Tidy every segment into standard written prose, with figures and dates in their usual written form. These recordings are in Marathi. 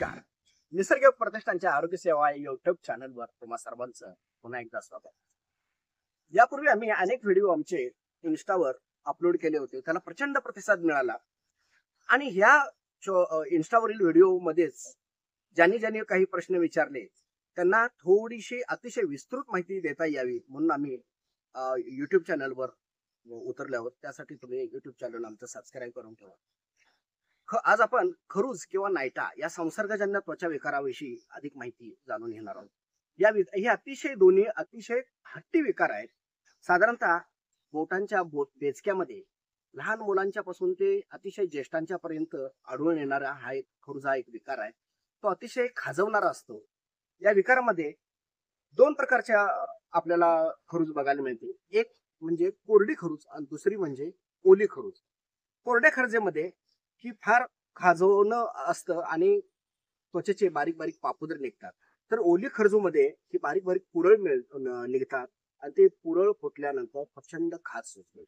नमस्कार. निसर्ग प्रतिष्ठानच्या आरोग्य सेवा या युट्यूब चॅनलवर तुम्हा सर्वांचं पुन्हा एकदा स्वागत. यापूर्वी आम्ही अनेक व्हिडिओ आमचे इन्स्टावर अपलोड केले होते, त्याला प्रचंड प्रतिसाद मिळाला. आणि ह्या इन्स्टावरील व्हिडिओ मध्येच ज्यांनी ज्यांनी काही प्रश्न विचारले त्यांना थोडीशी अतिशय विस्तृत माहिती देता यावी म्हणून आम्ही युट्यूब चॅनलवर उतरले आहोत. त्यासाठी तुम्ही युट्यूब चॅनल आमचं सबस्क्राईब करून ठेवा. आज आपण खरूज किंवा नायटा या संसर्गजन्य त्वचा विकाराविषयी अधिक माहिती जाणून घेणार आहोत. हे अतिशय दोन्ही अतिशय हट्टी विकार आहेत. साधारणतः बोटांच्या बेचक्यामध्ये लहान मुलांच्या पासून ते अतिशय ज्येष्ठांच्या पर्यंत आढळून येणारा हा एक खरूज हा एक विकार आहे. तो अतिशय खाजवणारा असतो. या विकारामध्ये दोन प्रकारच्या आपल्याला खरूज बघायला मिळते. एक म्हणजे कोरडी खरूज आणि दुसरी म्हणजे ओली खरूज. कोरड्या खरुजेमध्ये ही फार खाजवणं असतं आणि त्वचेचे बारीक बारीक पापुद्रे निघतात. तर ओली खरजूमध्ये ही बारीक बारीक पुरळ निघतात आणि ते पुरळ फुटल्यानंतर प्रचंड खाज सुटते.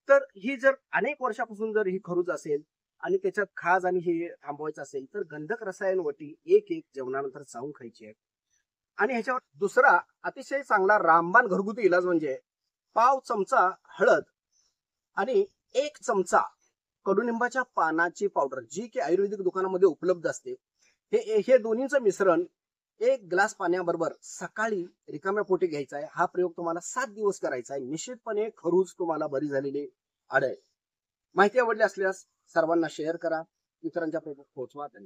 तर ही जर अनेक वर्षापासून जर ही खरूज असेल आणि त्याच्यात खाज आणि हे थांबवायचं असेल तर गंधक रसायन वटी एक जेवणानंतर चावून खायची आहे. आणि ह्याच्यावर दुसरा अतिशय चांगला रामबाण घरगुती इलाज म्हणजे पाव चमचा हळद आणि 1 चमचा कडुनिंबाच्या पानाची पावडर जी की आयुर्वेदिक दुकानामध्ये उपलब्ध असते. हे दोन्हीचं मिश्रण 1 ग्लास पाण्याबरोबर सकाळी रिकाम्या पोटी घ्यायचा आहे. हा प्रयोग तुम्हाला 7 दिवस करायचा आहे. निश्चितपणे खरूज तुम्हाला बरी झालेली आढळेल. माहिती आवडली असल्यास सर्वांना शेअर करा, इतरांच्या पर्यंत पोहोचवा. धन्यवाद.